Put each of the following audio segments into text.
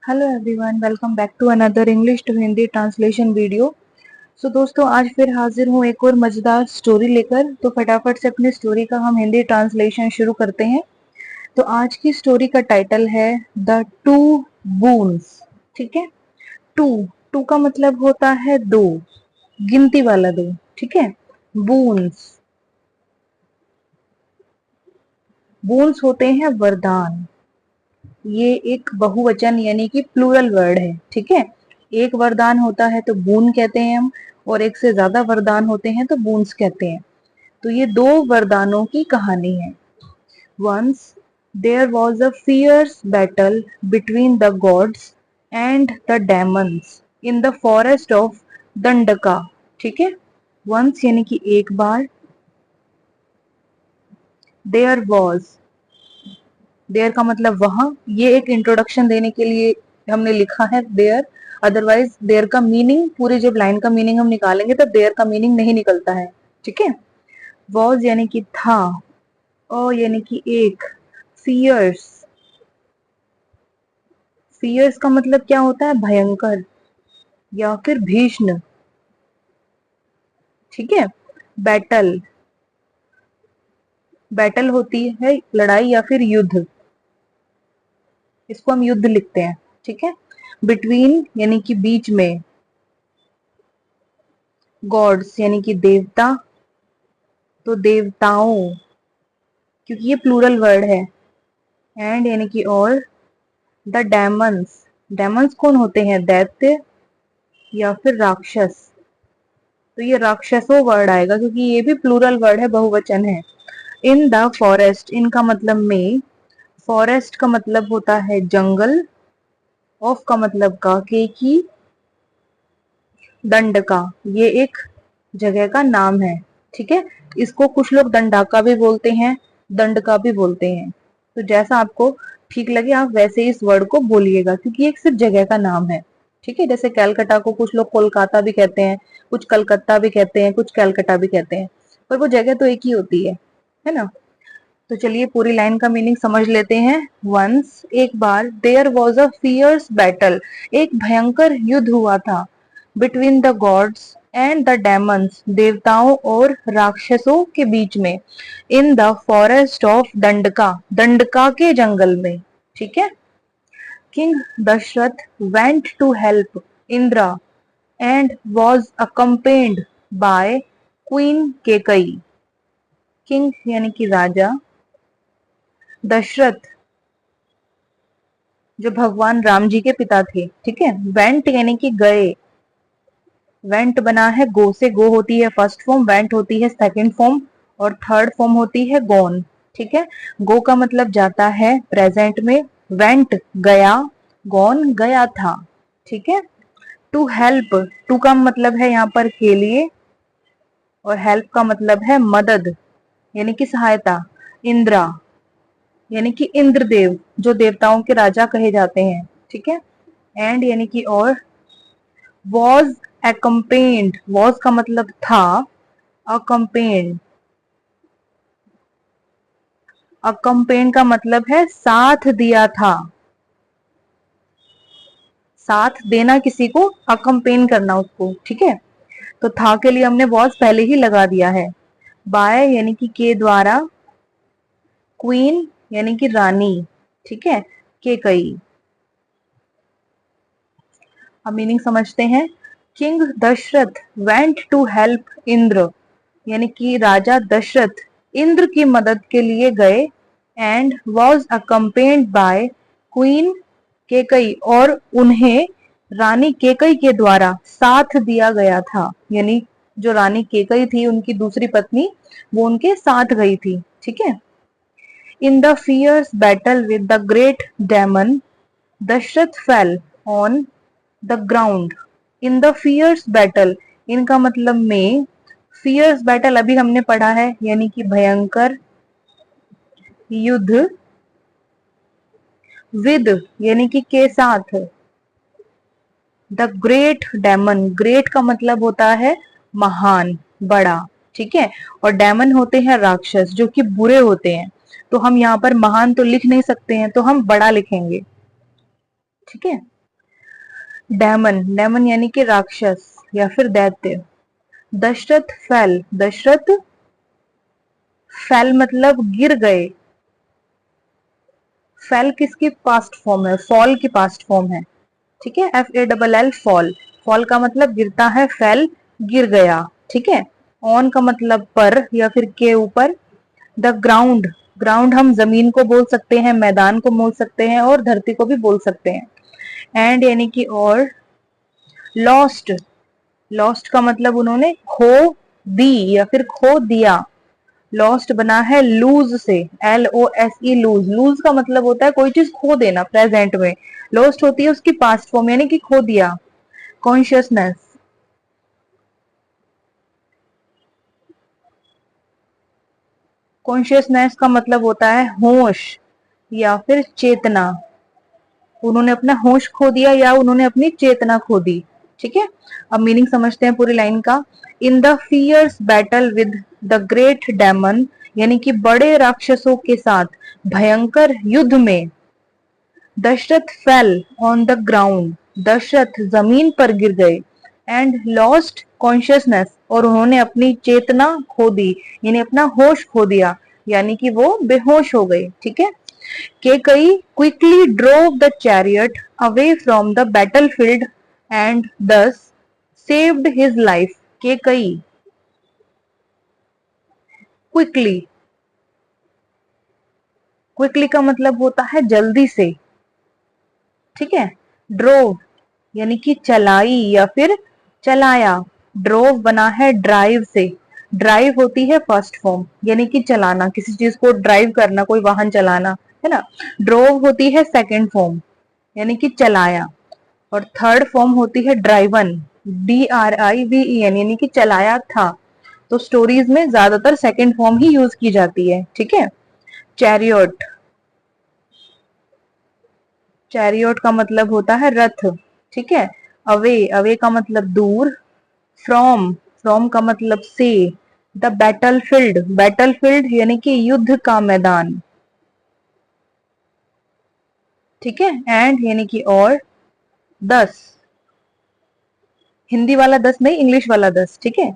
Hello everyone, welcome back to another English to Hindi translation video. So दोस्तों, आज फिर हाजिर हूँ एक और मजेदार स्टोरी लेकर। तो फटाफट से अपनी स्टोरी का हम हिंदी ट्रांसलेशन शुरू करते हैं। तो आज की स्टोरी का टाइटल है द टू बून्स। ठीक है। टू टू का मतलब होता है दो, गिनती वाला दो। ठीक है। बून्स, बून्स होते हैं वरदान। ये एक बहुवचन यानी कि प्लूरल वर्ड है। ठीक है। एक वरदान होता है तो बून कहते हैं हम, और एक से ज्यादा वरदान होते हैं तो बून्स कहते हैं। तो ये दो वरदानों की कहानी है। Once there was a fierce battle between the gods and the demons in the forest of Dandaka. ठीक है। वंस यानी कि एक बार, देयर वॉज, देयर का मतलब वहां। ये एक इंट्रोडक्शन देने के लिए हमने लिखा है देयर। अदरवाइज देयर का मीनिंग, पूरी जब लाइन का मीनिंग हम निकालेंगे तब देयर का मीनिंग नहीं निकलता है। ठीक है। वॉज यानी कि था, और यानी कि एक, फियर्स, फियर्स का मतलब क्या होता है? भयंकर या फिर भीषण। ठीक है। बैटल, बैटल होती है लड़ाई या फिर युद्ध, इसको हम युद्ध लिखते हैं। ठीक है। बिटवीन यानी कि बीच में, गॉड्स यानी कि देवता, तो देवताओं, क्योंकि ये प्लूरल वर्ड है। एंड यानी कि और, द डेमन्स, डेमन्स कौन होते हैं? दैत्य या फिर राक्षस। तो ये राक्षसों वर्ड आएगा क्योंकि ये भी प्लूरल वर्ड है, बहुवचन है। इन द फॉरेस्ट, इनका मतलब में, फॉरेस्ट का मतलब होता है जंगल, ऑफ का मतलब का, की, दंड का, ये एक जगह का नाम है। ठीक है। इसको कुछ लोग दंडाका भी बोलते हैं, दंड का भी बोलते हैं। तो जैसा आपको ठीक लगे आप वैसे इस वर्ड को बोलिएगा, क्योंकि एक सिर्फ जगह का नाम है। ठीक है। जैसे कैलकाटा को कुछ लोग कोलकाता भी कहते हैं, कुछ कलकत्ता भी कहते हैं, कुछ कैलकाटा भी कहते हैं, पर वो जगह तो एक ही होती है ना। तो चलिए पूरी लाइन का मीनिंग समझ लेते हैं। वंस एक बार, there was a fierce battle, एक भयंकर युद्ध हुआ था, between the gods and the demons, देवताओं और राक्षसों के बीच में, in the forest of Dandaka, Dandaka के जंगल में। ठीक है। King Dasharath went to help Indra and was accompanied by queen Kaikeyi. King यानी कि राजा, दशरथ जो भगवान राम जी के पिता थे। ठीक है। वेंट यानी कि गए, वेंट बना है गो से, गो होती है फर्स्ट फॉर्म, वेंट होती है सेकंड फॉर्म, और थर्ड फॉर्म होती है गॉन। ठीक है। गो का मतलब जाता है प्रेजेंट में, वेंट गया, गॉन गया था। ठीक है। टू हेल्प, टू का मतलब है यहाँ पर के लिए, और हेल्प का मतलब है मदद यानी कि सहायता। इंद्रा यानी कि इंद्रदेव, जो देवताओं के राजा कहे जाते हैं। ठीक है। एंड यानी कि और, वॉज accompanied, वॉज का मतलब था, accompanied, accompanied का मतलब है साथ दिया था, साथ देना किसी को, accompany करना उसको। ठीक है। तो था के लिए हमने वॉज पहले ही लगा दिया है। बाय यानी कि के द्वारा, क्वीन यानी कि रानी। ठीक है। के कई। अब मीनिंग समझते हैं। King Dasharath went to help Indra, यानी कि राजा दशरथ इंद्र की मदद के लिए गए, and was accompanied by queen Kaikeyi, और उन्हें रानी केकई के द्वारा साथ दिया गया था। यानी जो रानी केकई थी, उनकी दूसरी पत्नी, वो उनके साथ गई थी। ठीक है। In the fierce battle with the great demon, Dashrath fell on the ground in the fierce battle, इनका मतलब में, फियर्स बैटल अभी हमने पढ़ा है, यानी कि भयंकर युद्ध, विद यानी कि के साथ, द ग्रेट डेमन, ग्रेट का मतलब होता है महान, बड़ा। ठीक है। और डेमन होते हैं राक्षस जो कि बुरे होते हैं। तो हम यहाँ पर महान तो लिख नहीं सकते हैं, तो हम बड़ा लिखेंगे। ठीक है। डेमन, डेमन यानी कि राक्षस या फिर दैत्य। दशरथ फेल, दशरथ फेल मतलब गिर गए। फेल किसकी पास्ट फॉर्म है? फॉल की पास्ट फॉर्म है, ठीक है। FALL फॉल, फॉल का मतलब गिरता है, फेल गिर गया, ठीक है। ऑन का मतलब पर या फिर के ऊपर। द ग्राउंड, ग्राउंड हम जमीन को बोल सकते हैं, मैदान को बोल सकते हैं और धरती को भी बोल सकते हैं। एंड यानी कि और। लॉस्ट, लॉस्ट का मतलब उन्होंने खो दी या फिर खो दिया। लॉस्ट बना है लूज से, LOSE, लूज। लूज का मतलब होता है कोई चीज खो देना प्रेजेंट में। लॉस्ट होती है उसकी पास्ट फॉर्म यानी कि खो दिया। कॉन्शियसनेस, कॉन्शियसनेस का मतलब होता है होश या फिर चेतना। उन्होंने अपना होश खो दिया या उन्होंने अपनी चेतना खो दी, ठीक है। अब मीनिंग समझते हैं पूरी लाइन का। In the fierce battle with the great demon, यानी कि बड़े राक्षसों के साथ भयंकर युद्ध में। Dashrath fell on the ground, Dashrath जमीन पर गिर गए। एंड लॉस्ट कॉन्शियसनेस, और उन्होंने अपनी चेतना खो दी, यानी अपना होश खो दिया, यानी कि वो बेहोश हो गए, ठीक है। Kaikeyi quickly drove the chariot away from the battlefield and thus saved his life. Kaikeyi, quickly, quickly का मतलब होता है जल्दी से, ठीक है। ड्रोव यानी कि चलाई या फिर चलाया। ड्रोव बना है ड्राइव से। ड्राइव होती है फर्स्ट फॉर्म यानी कि चलाना, किसी चीज को ड्राइव करना, कोई वाहन चलाना, है ना। ड्रोव होती है सेकंड फॉर्म यानी कि चलाया। और थर्ड फॉर्म होती है ड्राइवन, DRIVEN, यानी कि चलाया था। तो स्टोरीज में ज्यादातर सेकंड फॉर्म ही यूज की जाती है, ठीक है। चैरियट, चैरियट का मतलब होता है रथ, ठीक है। अवे, अवे का मतलब दूर। फ्रॉम, फ्रॉम का मतलब से। द बैटलफील्ड, बैटलफील्ड यानी कि युद्ध का मैदान, ठीक है। एंड यानी कि और। 10, हिंदी वाला 10 नहीं, इंग्लिश वाला 10, ठीक है।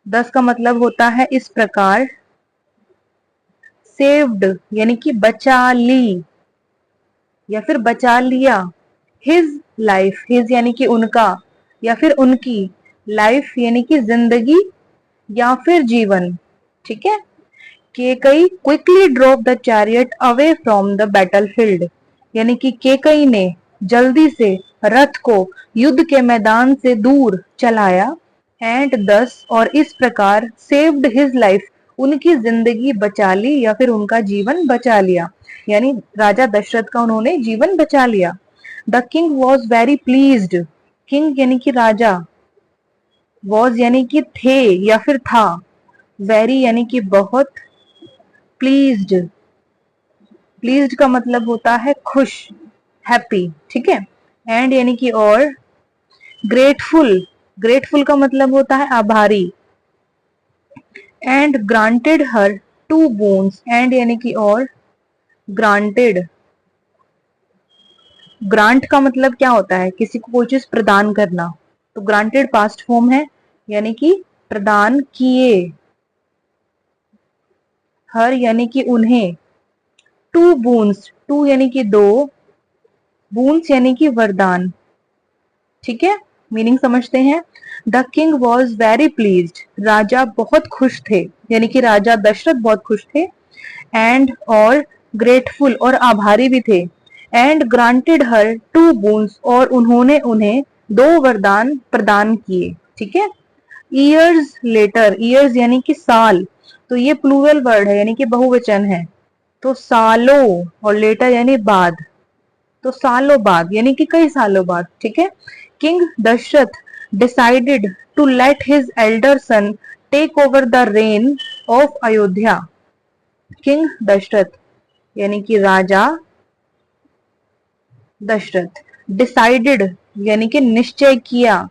10 का मतलब होता है इस प्रकार। सेव्ड यानी कि बचा ली या फिर बचा लिया। हिज लाइफ, हिज यानी कि उनका या फिर उनकी। लाइफ यानी कि जिंदगी या फिर जीवन, ठीक है। Kaikeyi quickly drop the chariot away from the battlefield, यानी कि केकई ने जल्दी से रथ को युद्ध के मैदान से दूर चलाया। एंड दस, और इस प्रकार, सेव्ड हिज लाइफ, उनकी जिंदगी बचा ली या फिर उनका जीवन बचा लिया, यानी राजा दशरथ का उन्होंने जीवन बचा लिया। The king was very pleased, king यानी कि राजा, वॉज यानी कि थे या फिर था, वेरी यानी कि बहुत, प्लीज्ड, प्लीज्ड का मतलब होता है खुश, हैप्पी, ठीक है। एंड यानी कि और। ग्रेटफुल, ग्रेटफुल का मतलब होता है आभारी। And granted her 2 bones, and यानी कि और। ग्रांटेड, ग्रांट का मतलब क्या होता है? किसी को कोई चीज प्रदान करना। तो ग्रांटेड पास्ट फॉर्म है यानी कि प्रदान किए। हर यानी कि उन्हें। 2 बूंस, 2 यानी कि 2, बूंस यानी कि वरदान, ठीक है। मीनिंग समझते हैं। The king was very pleased, राजा बहुत खुश थे, यानी कि राजा दशरथ बहुत खुश थे। एंड और ग्रेटफुल, और आभारी भी थे। एंड ग्रांटेड हर 2 बूंस, और उन्होंने उन्हें 2 वरदान प्रदान किए, ठीक है। ईयर्स लेटर, ईयर्स यानी कि साल, तो ये प्लूरल वर्ड है यानी कि बहुवचन है। तो सालों, और लेटर यानी बाद, तो सालों बाद यानी कि कई सालों बाद, ठीक है। King Dashrath decided to let his elder son take over the reign of Ayodhya. King Dashrath यानी कि राजा दशरथ, डिसाइडेड यानी कि निश्चय किया।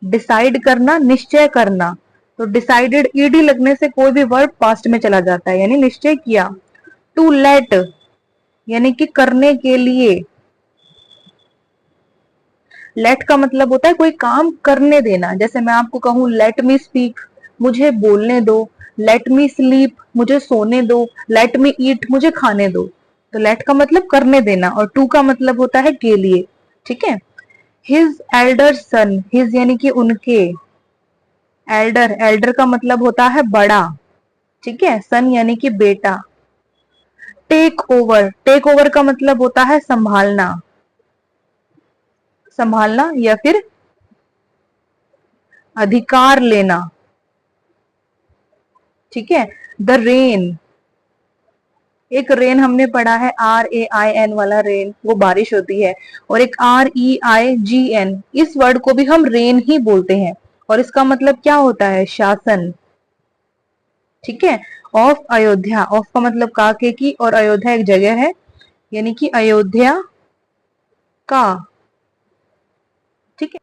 डिसाइड करना, निश्चय करना। तो डिसाइडेड ईडी लगने से कोई भी वर्ड पास्ट में चला जाता है, यानी निश्चय किया। टू लेट, यानी कि करने के लिए। लेट का मतलब होता है कोई काम करने देना। जैसे मैं आपको कहूं लेट मी स्पीक, मुझे बोलने दो। लेट मी स्लीप, मुझे सोने दो। लेट मी ईट, मुझे खाने दो। तो लेट का मतलब करने देना और टू का मतलब होता है के लिए। ठीक है। हिज एल्डर सन, हिज यानी कि उनके। एल्डर, एल्डर का मतलब होता है बड़ा। ठीक है। सन यानी कि बेटा। टेक ओवर, टेक ओवर का मतलब होता है संभालना। संभालना या फिर अधिकार लेना। ठीक है। द रेन, एक रेन हमने पढ़ा है RAIN वाला रेन, वो बारिश होती है। और एक REIGN, इस वर्ड को भी हम रेन ही बोलते हैं और इसका मतलब क्या होता है? शासन। ठीक है। ऑफ अयोध्या, ऑफ का मतलब का के की, और अयोध्या एक जगह है, यानी कि अयोध्या का। ठीक है।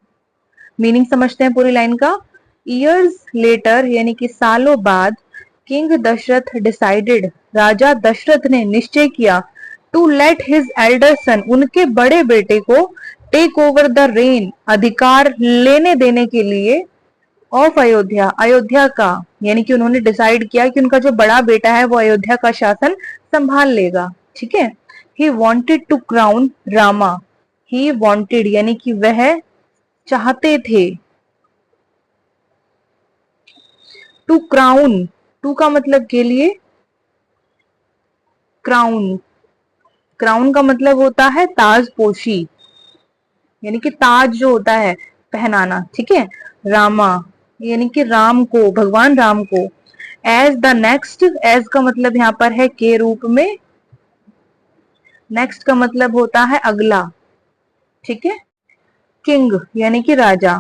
मीनिंग समझते हैं पूरी लाइन का। ईयर्स लेटर यानी कि सालों बाद, किंग दशरथ डिसाइडेड, राजा दशरथ ने निश्चय किया, to let his elder son, उनके बड़े बेटे को, टेक ओवर द रेन, अधिकार लेने देने के लिए, ऑफ अयोध्या, अयोध्या का। यानी कि उन्होंने डिसाइड किया कि उनका जो बड़ा बेटा है वो अयोध्या का शासन संभाल लेगा। ठीक है। He wanted to crown Rama, he wanted यानी कि वह चाहते थे। टू क्राउन, टू का मतलब के लिए, क्राउन, क्राउन का मतलब होता है ताजपोशी, यानी कि ताज जो होता है पहनाना। ठीक है। रामा यानी कि राम को, भगवान राम को। एज द नेक्स्ट, एज का मतलब यहाँ पर है के रूप में। नेक्स्ट का मतलब होता है अगला। ठीक है। किंग यानी कि राजा।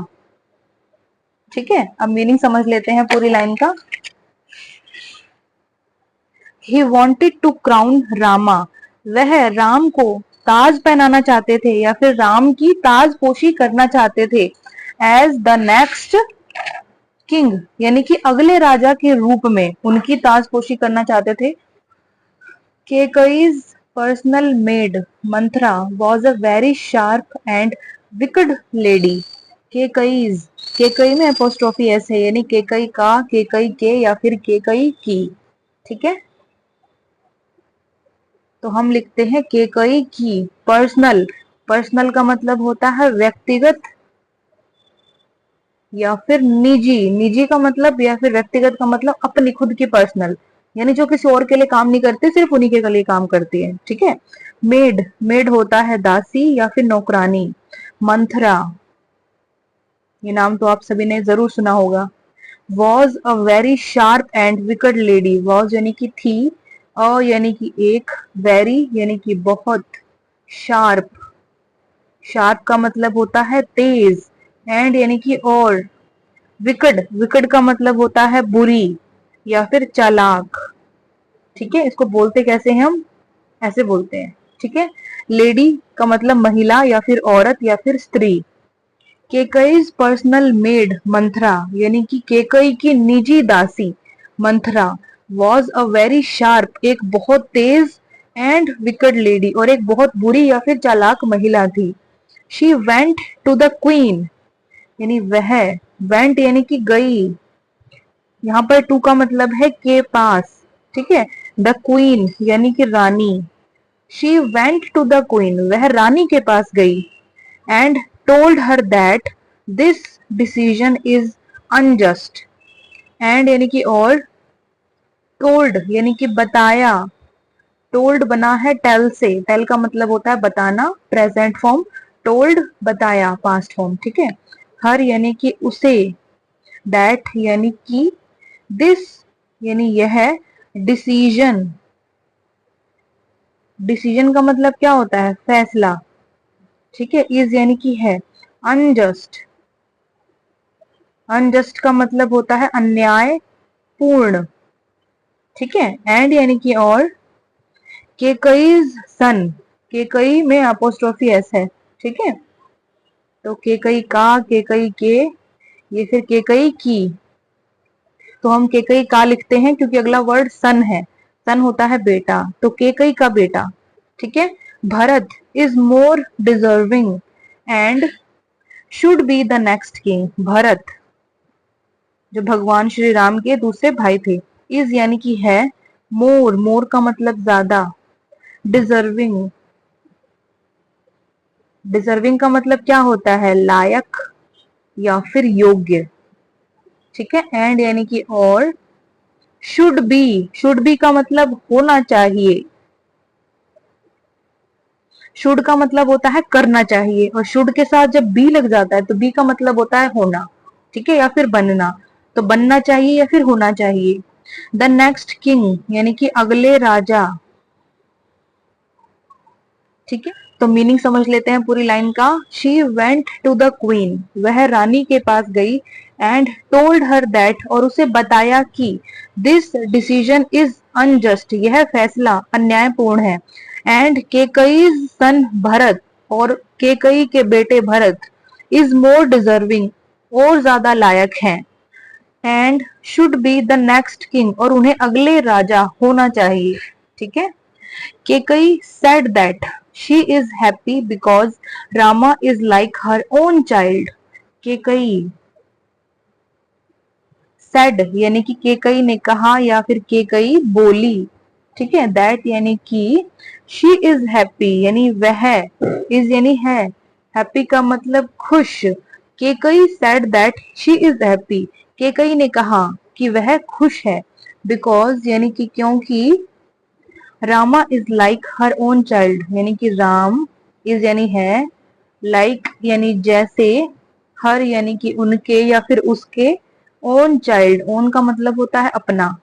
ठीक है। अब मीनिंग समझ लेते हैं पूरी लाइन का। He wanted to crown Rama, वह राम को ताज पहनाना चाहते थे या फिर राम की ताजपोशी करना चाहते थे। एज द नेक्स्ट किंग यानी कि अगले राजा के रूप में उनकी ताजपोशी करना चाहते थे। Kaikeyi's personal maid Manthara was a very sharp and wicked lady. Kaikeyi's, Kaikeyi में अपोस्ट्रोफी एस है, यानी केकई का, केकई के या फिर केकई की। ठीक है। तो हम लिखते हैं केकई की पर्सनल। पर्सनल का मतलब होता है व्यक्तिगत या फिर निजी। निजी का मतलब या फिर व्यक्तिगत का मतलब अपनी खुद की पर्सनल, यानी जो किसी और के लिए काम नहीं करती, सिर्फ उन्हीं के लिए काम करती है। ठीक है। मेड, मेड होता है दासी या फिर नौकरानी। मंथरा, ये नाम तो आप सभी ने जरूर सुना होगा। Was a very sharp and wicked lady, was यानी कि थी, अ यानी कि एक, वेरी यानी कि बहुत, शार्प, शार्प का मतलब होता है तेज, एंड यानी कि और, विकड, विकड का मतलब होता है बुरी या फिर चालाक। ठीक है। इसको बोलते कैसे हैं हम? ऐसे बोलते हैं। ठीक है। लेडी का मतलब महिला या फिर औरत या फिर स्त्री। केकई's पर्सनल मेड मंथरा यानी कि केकई की निजी दासी Manthara was a very sharp, एक बहुत तेज, एंड विकड लेडी और एक बहुत बुरी या फिर चालाक महिला थी। She went to the queen, यानी वह, वेंट यानी कि गई, यहाँ पर टू का मतलब है के पास। ठीक है। द क्वीन यानी कि रानी। She went to the queen, वह रानी के पास गई। And told her that this decision is unjust, and यानी कि और, टोल्ड यानी कि बताया। टोल्ड बना है टेल से, टेल का मतलब होता है बताना, प्रेजेंट फॉर्म। टोल्ड बताया, पास्ट फॉर्म। ठीक है। हर यानी कि उसे, दैट यानी कि, दिस यानी यह, डिसीजन, डिसीजन का मतलब क्या होता है? फैसला। ठीक है। इज यानी कि है। अनजस्ट, अनजस्ट का मतलब होता है अन्याय पूर्ण। ठीक है। एंड यानी कि और, केकई's सन, केकई में अपोस्ट्रोफी एस है। ठीक है। तो केकई का, केकई के, ये फिर केकई की। तो हम केकई का लिखते हैं क्योंकि अगला वर्ड सन है। सन होता है बेटा, तो केकई का बेटा। ठीक है। Bharat is more deserving and should be the next king. Bharat जो भगवान श्री राम के दूसरे भाई थे, इज यानी कि है, मोर, मोर का मतलब ज्यादा, डिजर्विंग, डिजर्विंग का मतलब क्या होता है, लायक या फिर योग्य, ठीक है। एंड यानी कि और, शुड बी का मतलब होना चाहिए, शुड का मतलब होता है करना चाहिए, और शुड के साथ जब बी लग जाता है तो बी का मतलब होता है होना, ठीक है, या फिर बनना। तो बनना चाहिए या फिर होना चाहिए। द नेक्स्ट किंग यानी कि अगले राजा, ठीक है। तो मीनिंग समझ लेते हैं पूरी लाइन का। She went to the queen, वह रानी के पास गई, एंड टोल्ड हर दैट, और उसे बताया कि दिस डिसीजन इज अनजस्ट, यह फैसला अन्यायपूर्ण है। एंड केकई सन भरत, और केकई के बेटे भरत, इज मोर डिजर्विंग, और ज्यादा लायक हैं। And should be the next king, और उन्हें अगले राजा होना चाहिए, ठीक है। Kekai said that she is happy because Rama is like her own child. Kaikeyi said यानी कि केकई ने कहा या फिर केकई बोली, ठीक है। दैट यानी कि she is happy यानी वह, is यानी है, happy का मतलब खुश। Kaikeyi said that she is happy, Kaikeyi ने कहा कि वह खुश है। बिकॉज यानी कि क्योंकि Rama is like her own child यानी कि राम इज यानी है, लाइक यानी जैसे, हर यानी कि उनके या फिर उसके, ओन चाइल्ड, ओन का मतलब होता है अपना,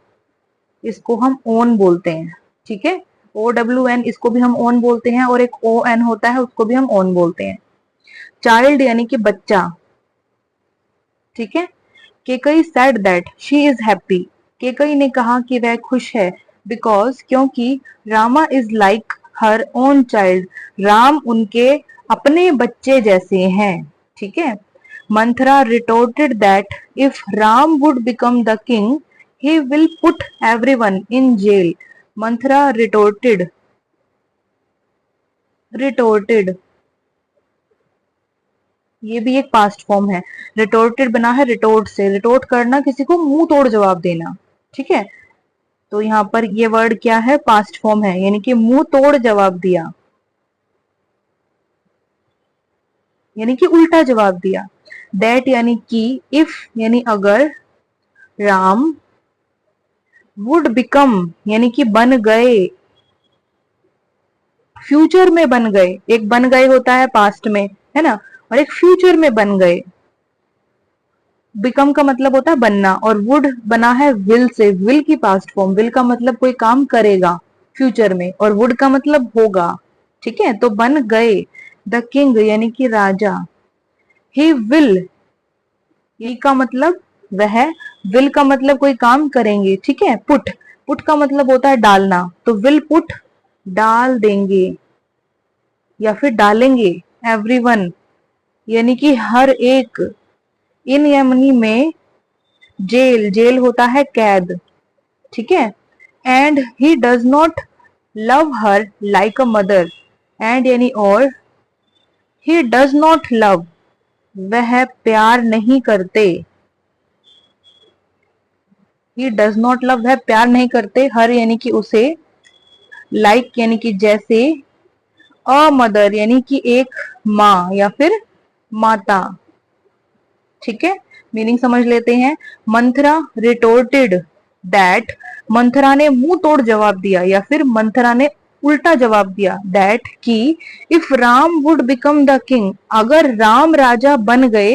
इसको हम ओन बोलते हैं, ठीक है। ओ डब्ल्यू एन इसको भी हम ओन बोलते हैं, और एक ओ एन होता है उसको भी हम ओन बोलते हैं। चाइल्ड यानी कि बच्चा, ठीक है। Kaikeyi said that she is happy, Kaikeyi ने कहा कि वह खुश है। बिकॉज क्योंकि Rama is like her own child, Ram उनके अपने बच्चे जैसे हैं, ठीक है। Manthara retorted that if Ram would become the king he will put everyone in jail. Manthara retorted, retorted ये भी एक पास्ट फॉर्म है। रिटोर्टेड बना है रिटोर्ट से, रिटोर्ट करना, किसी को मुंह तोड़ जवाब देना, ठीक है। तो यहाँ पर ये वर्ड क्या है, पास्ट फॉर्म है, यानी कि मुंह तोड़ जवाब दिया, यानी कि उल्टा जवाब दिया। दैट यानी कि, इफ यानी अगर, राम, वुड बिकम यानी कि बन गए, फ्यूचर में बन गए, एक बन गए होता है पास्ट में, है ना, और एक फ्यूचर में बन गए। बिकम का मतलब होता है बनना, और वुड बना है विल से, विल की पास्ट फॉर्म, विल का मतलब कोई काम करेगा फ्यूचर में, और वुड का मतलब होगा, ठीक है। तो बन गए द किंग यानी कि राजा, ही विल, ही का मतलब वह, विल का मतलब कोई काम करेंगे, ठीक है। पुट, पुट का मतलब होता है डालना, तो विल पुट डाल देंगे या फिर डालेंगे, एवरीवन यानी कि हर एक, इन यानी में, जेल, जेल होता है कैद, ठीक है। And he does not love her like a mother, and यानी और, ही डज नॉट लव, वह प्यार नहीं करते, ही डज नॉट लव वह प्यार नहीं करते, हर यानी कि उसे, लाइक यानी कि जैसे, अ मदर यानी कि एक माँ या फिर माता, ठीक है। मीनिंग समझ लेते हैं। मंथरा रिटोर्टेड दैट, मंथरा ने मुंह तोड़ जवाब दिया या फिर मंथरा ने उल्टा जवाब दिया, दैट कि if Ram would become the king, अगर राम राजा बन गए,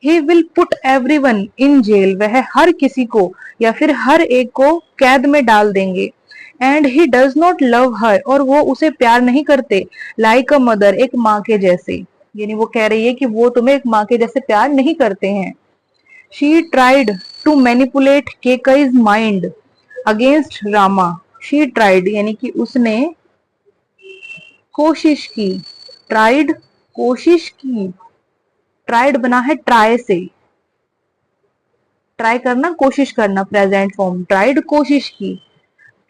he will put everyone in jail, वह हर किसी को या फिर हर एक को कैद में डाल देंगे। And he does not love हर, और वो उसे प्यार नहीं करते, लाइक अ मदर एक माँ के जैसे, यानी वो कह रही है कि वो तुम्हें एक माँ के जैसे प्यार नहीं करते हैं। She tried to manipulate Kaikeyi's mind against Rama, she tried यानी कि उसने कोशिश की, ट्राइड कोशिश की, ट्राइड बना है ट्राई से, ट्राई करना कोशिश करना, प्रेजेंट फॉर्म, ट्राइड कोशिश की,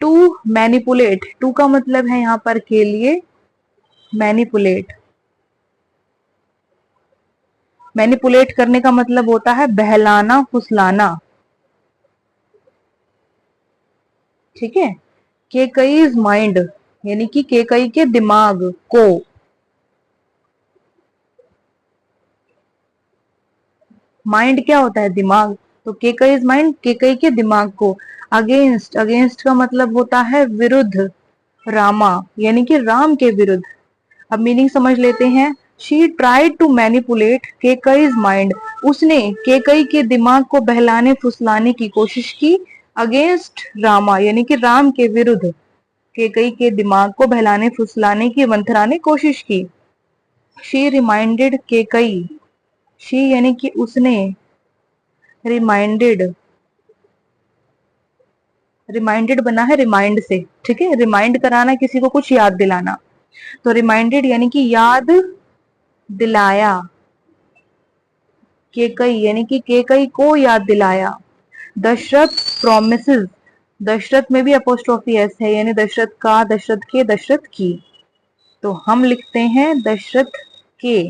टू मैनिपुलेट, टू का मतलब है यहाँ पर के लिए, मैनिपुलेट, मैनिपुलेट करने का मतलब होता है बहलाना फुसलाना, ठीक है। केकईज माइंड यानी कि केकई के दिमाग को, माइंड क्या होता है, दिमाग, तो केकईज माइंड केकई के दिमाग को, अगेंस्ट, अगेंस्ट का मतलब होता है विरुद्ध, रामा यानी कि राम के विरुद्ध। अब मीनिंग समझ लेते हैं। She tried to manipulate Kaikeyi's mind, उसने केकई के दिमाग को बहलाने फुसलाने की कोशिश की, अगेंस्ट रामा यानी कि राम के विरुद्ध, केकई के दिमाग को बहलाने फुसलाने की मंथरा ने कोशिश की। शी रिमाइंडेड केकई, शी यानी कि उसने, रिमाइंडेड, रिमाइंडेड बना है रिमाइंड से, ठीक है, रिमाइंड कराना, किसी को कुछ याद दिलाना, तो रिमाइंडेड यानी कि याद दिलाया, केकई यानी कि केकई को याद दिलाया। दशरथ प्रोमिसेस, दशरथ में भी अपोस्ट्रोफी एस है, यानी दशरथ का, दशरथ के, दशरथ की, तो हम लिखते हैं दशरथ के,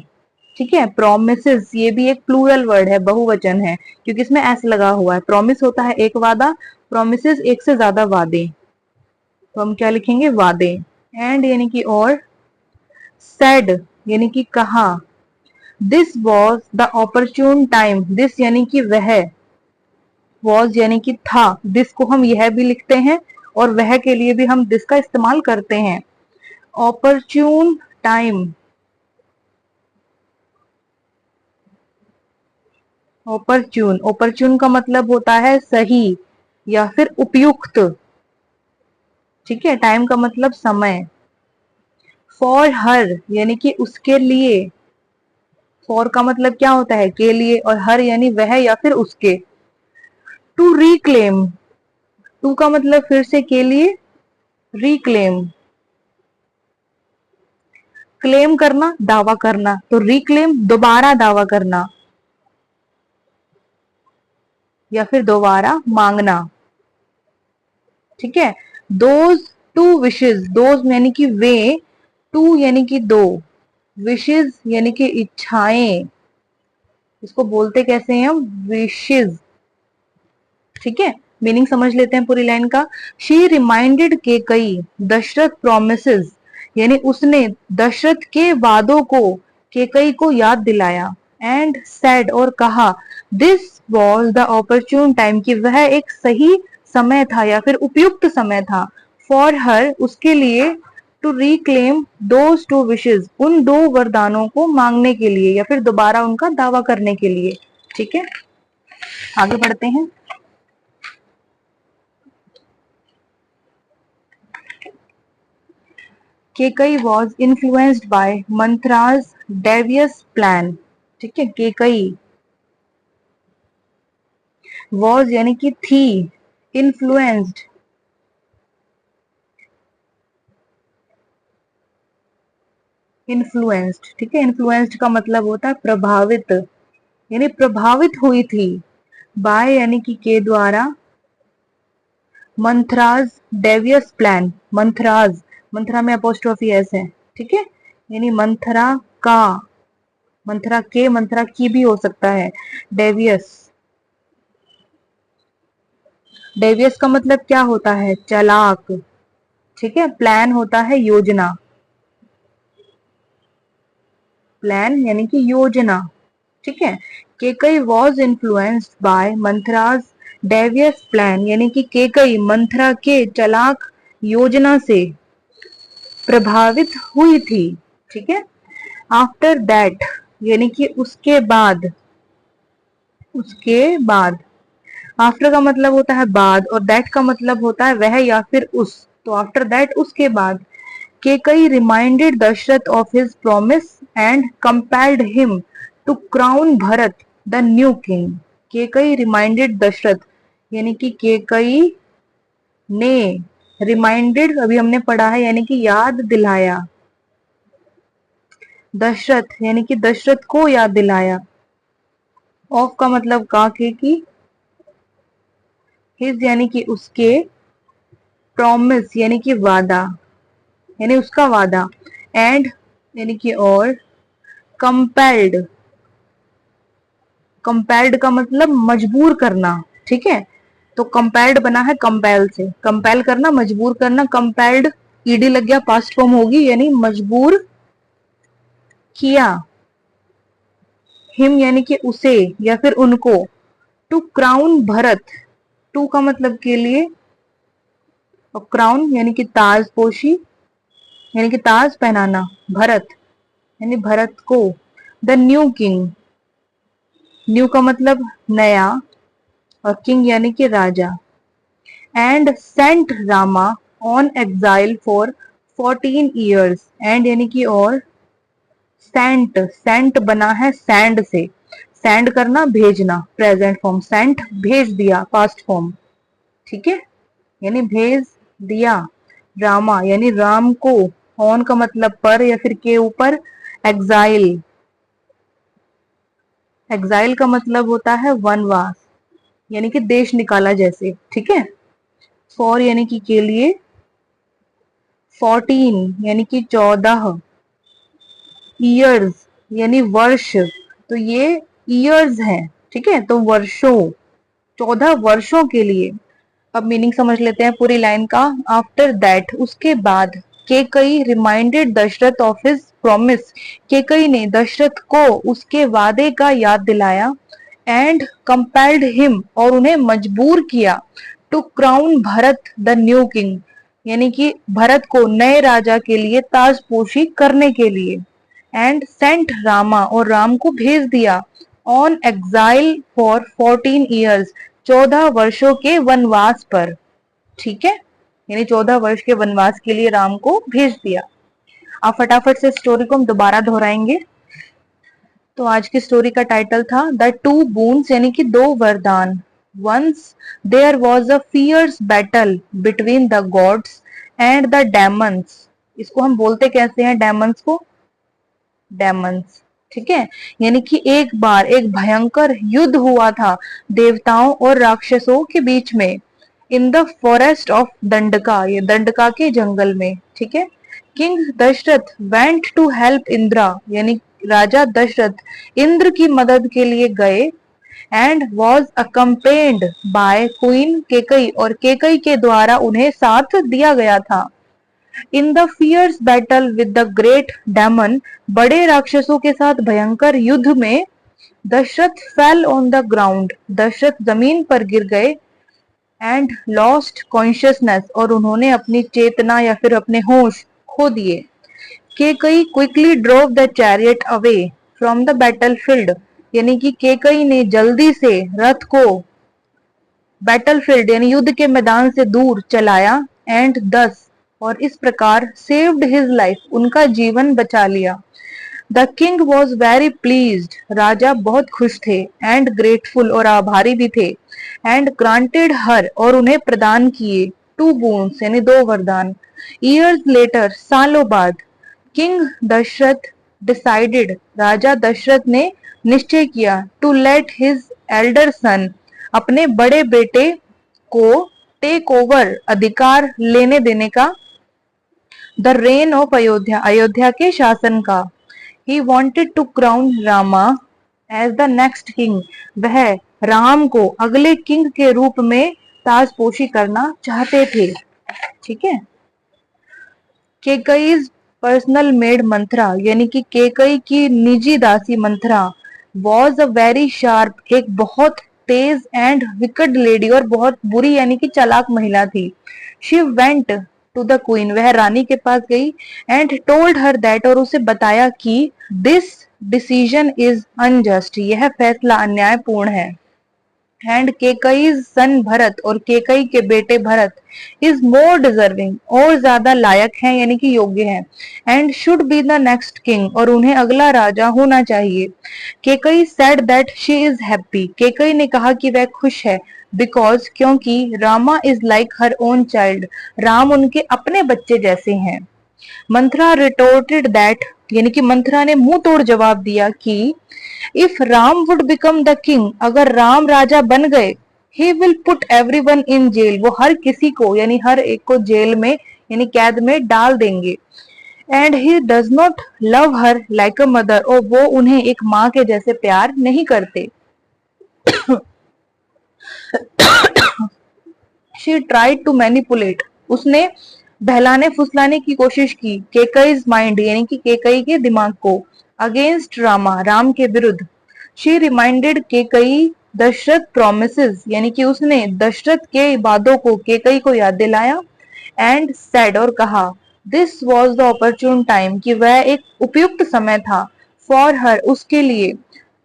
ठीक है। प्रोमिसेस ये भी एक प्लूरल वर्ड है, बहुवचन है, क्योंकि इसमें एस लगा हुआ है। प्रॉमिस होता है एक वादा, प्रोमिसेस एक से ज्यादा वादे, तो हम क्या लिखेंगे, वादे। एंड यानी कि और, सेड यानी कि कहा, this was the opportune time, this यानी कि वह, वॉज यानी कि था, दिस को हम यह भी लिखते हैं और वह के लिए भी हम दिस का इस्तेमाल करते हैं। ऑपरच्यून टाइम, ऑपरच्यून, ऑपरच्यून का मतलब होता है सही या फिर उपयुक्त, ठीक है। टाइम का मतलब समय। फॉर हर यानी कि उसके लिए, फॉर का मतलब क्या होता है, के लिए, और हर यानी वह या फिर उसके। टू रिक्लेम, टू का मतलब फिर से के लिए, रिक्लेम, क्लेम करना, दावा करना, तो रिक्लेम दोबारा दावा करना या फिर दोबारा मांगना, ठीक है। दोज टू विशेज, दोज यानी कि वे, टू यानी कि दो, विशेज यानी कि इच्छाएं, इसको बोलते कैसे हैं हम, विशेज, ठीक है। मीनिंग समझ लेते हैं पूरी लाइन का। शी रिमाइंडेड के कई दशरथ प्रोमिसेस, यानी उसने दशरथ के वादों को केकई को याद दिलाया। एंड सेड और कहा, this was the opportune time, कि वह एक सही समय था या फिर उपयुक्त समय था। फॉर हर उसके लिए, to reclaim those two wishes उन दो वरदानों को मांगने के लिए या फिर दोबारा उनका दावा करने के लिए, ठीक है। आगे बढ़ते हैं। Kaikeyi was influenced by Manthara's devious plan, ठीक है। केकई, वॉज यानी कि थी, इन्फ्लुएंस्ड, इन्फ्लुएंस्ड, ठीक है। इन्फ्लुएंस्ड का मतलब होता है प्रभावित, यानी प्रभावित हुई थी। बाय यानी कि के द्वारा, मंथराज डेवियस प्लान, मंथराज, मंथरा में अपोस्ट्रोफी एस है, ठीक है, यानी मंथरा का, मंथरा के, मंथरा की भी हो सकता है। डेवियस, डेवियस का मतलब क्या होता है, चालाक, ठीक है। प्लान होता है योजना, प्लान यानी कि योजना, ठीक है। Kaikeyi was influenced by Manthara's devious plan, यानी कि केकई मंथरा के चालाक योजना से प्रभावित हुई थी, ठीक है। आफ्टर दैट यानी कि उसके बाद, उसके बाद, आफ्टर का मतलब होता है बाद और दैट का मतलब होता है वह या फिर उस, तो आफ्टर दैट उसके बाद। Kaikeyi reminded Dashrath of his promise and compelled him to crown Bharat the new king. Kaikeyi reminded Dashrath यानी कि केकई ने, रिमाइंडेड अभी हमने पढ़ा है यानी कि याद दिलाया, दशरथ यानी कि दशरथ को याद दिलाया, ऑफ का मतलब का, के की, हिज यानी कि उसके, प्रॉमिस यानी कि वादा, यानी उसका वादा, एंड यानी कि और, कंपेल्ड, कंपेल्ड का मतलब मजबूर करना, ठीक है। तो कंपेल्ड बना है कंपेल से, कंपेल करना, मजबूर करना, कंपेल्ड ईडी लग गया, पास्ट फॉर्म होगी, यानी मजबूर किया, हिम यानी कि उसे या फिर उनको, टू क्राउन भरत, टू का मतलब के लिए, और क्राउन यानी कि ताजपोशी, यानी कि ताज पहनाना, भरत यानी भरत को, द न्यू किंग, न्यू का मतलब नया, और किंग यानी कि राजा, and sent Rama on exile for 14 years, and यानी कि और, सेंट, सेंट बना है सैंड से, सेंड करना भेजना, प्रेजेंट फॉर्म, सेंट भेज दिया, पास्ट फॉर्म, ठीक है, यानी भेज दिया, रामा यानी राम को, ऑन का मतलब पर या फिर के ऊपर, एग्जाइल, एग्जाइल का मतलब होता है वनवास, यानी कि देश निकाला जैसे, ठीक है। फॉर यानी कि के लिए, 14 यानी कि 14, ईयर्स यानी वर्ष, तो ये ईयर्स हैं, ठीक है, तो वर्षों, 14 वर्षों के लिए। अब मीनिंग समझ लेते हैं पूरी लाइन का। आफ्टर दैट, उसके बाद, Kaikeyi reminded Dashrath of his promise, Kaikeyi ने दशरथ को उसके वादे का याद दिलाया, एंड कंपेल्ड हिम, और उन्हें मजबूर किया, to crown Bharat the new king, यानी कि भरत को नए राजा के लिए ताजपोशी करने के लिए, एंड सेंट रामा, और राम को भेज दिया, ऑन एग्जाइल फॉर 14 years, 14 वर्षों के वनवास पर, ठीक है, यानी 14 वर्ष के वनवास के लिए राम को भेज दिया। अब फटाफट से स्टोरी को हम दोबारा दोहराएंगे। तो आज की स्टोरी का टाइटल था द टू बून्स, यानी कि दो वरदान। Once there was a fierce battle between the gods and the demons, इसको हम बोलते कैसे हैं डेमन्स को, डेमन्स, ठीक है, यानी कि एक बार एक भयंकर युद्ध हुआ था देवताओं और राक्षसों के बीच में, in the forest of Dandaka, ये दंडका के जंगल में, ठीक है। King Dasharath went to help Indra, यानी राजा दशरथ इंद्र की मदद के लिए गए, and was accompanied by queen Kaikeyi, और केकई के द्वारा उन्हें साथ दिया गया था। In the fierce battle with the great demon, बड़े राक्षसों के साथ भयंकर युद्ध में, Dashrath fell on the ground, Dashrath जमीन पर गिर गए, एंड लॉस्ट कॉन्शियसनेस, और उन्होंने अपनी चेतना या फिर अपने होश खो दिए। Kaikeyi quickly drove the chariot away from the battlefield, यानी कि केकई ने जल्दी से रथ को बैटलफील्ड यानी युद्ध के मैदान से दूर चलाया, एंड दस, और इस प्रकार सेव्ड हिज लाइफ, उनका जीवन बचा लिया। The king was very pleased, राजा बहुत खुश थे, एंड ग्रेटफुल, और आभारी भी थे, एंड ग्रांटेड हर, और उन्हें प्रदान किए, टू बून्स यानी दो वरदान। ईयर्स लेटर, सालों बाद, किंग दशरथ डिसाइडेड, राजा दशरथ ने निश्चय किया, to let his elder son, अपने बड़े बेटे को टेक ओवर, अधिकार लेने देने का, the reign of Ayodhya, Ayodhya के शासन का। He wanted to crown Rama as the next king, वह राम को अगले किंग के रूप में ताजपोशी करना चाहते थे, ठीक है। केकई's पर्सनल मेड मंथरा, यानी कि केकई की निजी दासी Manthara, was a very sharp, एक बहुत तेज एंड विकट लेडी, और बहुत बुरी यानी कि चालाक महिला थी। She went to the queen, वह रानी के पास गई, एंड टोल्ड हर दैट, और उसे बताया कि दिस डिसीजन इज अनजस्ट, यह फैसला अन्यायपूर्ण है, एंड केकई सन भरत, और केकई के बेटे भरत, इज मोर डिजर्विंग, और ज्यादा लायक हैं यानी कि योग्य हैं, and should be the next king, और उन्हें अगला राजा होना चाहिए। Kaikeyi said that she is happy, Kaikeyi ने कहा कि वह खुश है, बिकॉज क्योंकि Rama is like her own child, Ram उनके अपने बच्चे जैसे हैं। मंथरा रिटोर्टेड दैट, यानी कि मंथरा ने मुंह तोड़ जवाब दिया कि if Ram would become the king, अगर राम राजा बन गए, he will put everyone in jail, वो हर किसी को यानी हर एक को जेल में यानी कैद में डाल देंगे। And he does not love her like a mother, और वो उन्हें एक माँ के जैसे प्यार नहीं करते। शी ट्राइड टू मैनिपुलेट, उसने बहलाने फुसलाने की कोशिश की केकई's माइंड यानी कि केकई के दिमाग को, अगेंस्ट रामा, राम के विरुद्ध। She reminded Kaikeyi Dashrath promises, यानी कि उसने दशरथ के वादों को केकई को याद दिलाया। एंड सेड, और कहा, दिस वॉज द ऑपरचून टाइम, कि वह एक उपयुक्त समय था, फॉर हर, उसके लिए,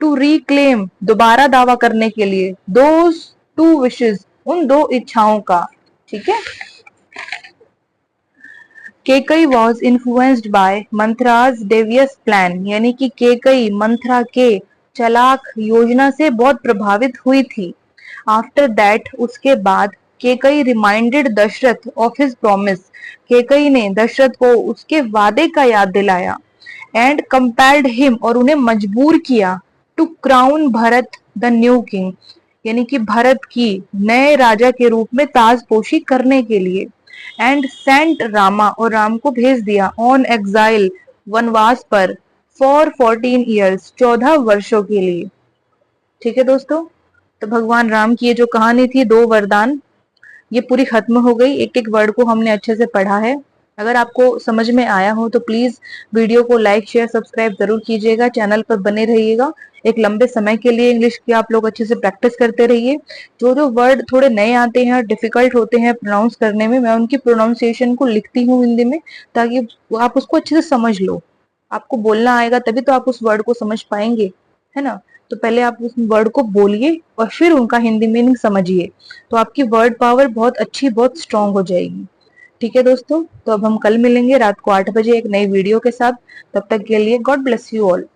टू रिक्लेम, दोबारा दावा करने के लिए, दोज टू विशेस, उन दो इच्छाओं का। ठीक है। Kaikeyi was influenced by Manthara's devious plan, यानी कि केकई मंथरा के चलाक योजना से बहुत प्रभावित हुई थी। आफ्टर दैट, उसके बाद, Kaikeyi reminded Dashrath of his promise, Kaikeyi ने दशरथ को उसके वादे का याद दिलाया। एंड कंपेल्ड हिम, और उन्हें मजबूर किया, to crown Bharat the new king, यानी कि भरत की नए राजा के रूप में ताजपोशी करने के लिए। एंड सेंट रामा, और राम को भेज दिया, ऑन एग्जाइल, वनवास पर, फॉर 14 ईयर्स, 14 वर्षों के लिए। ठीक है दोस्तों, तो भगवान राम की ये जो कहानी थी, दो वरदान, ये पूरी खत्म हो गई। एक एक वर्ड को हमने अच्छे से पढ़ा है। अगर आपको समझ में आया हो तो प्लीज वीडियो को लाइक शेयर सब्सक्राइब जरूर कीजिएगा, चैनल पर बने रहिएगा। एक लंबे समय के लिए इंग्लिश की आप लोग अच्छे से प्रैक्टिस करते रहिए। जो जो वर्ड थोड़े नए आते हैं, डिफिकल्ट होते हैं प्रोनाउंस करने में, मैं उनकी प्रोनाउंसिएशन को लिखती हूँ हिंदी में, ताकि आप उसको अच्छे से समझ लो। आपको बोलना आएगा तभी तो आप उस वर्ड को समझ पाएंगे, है ना। तो पहले आप उस वर्ड को बोलिए और फिर उनका हिंदी मीनिंग समझिए, तो आपकी वर्ड पावर बहुत अच्छी, बहुत स्ट्रांग हो जाएगी। ठीक है दोस्तों, तो अब हम कल मिलेंगे रात को 8 बजे एक नई वीडियो के साथ। तब तक के लिए गॉड ब्लेस यू ऑल।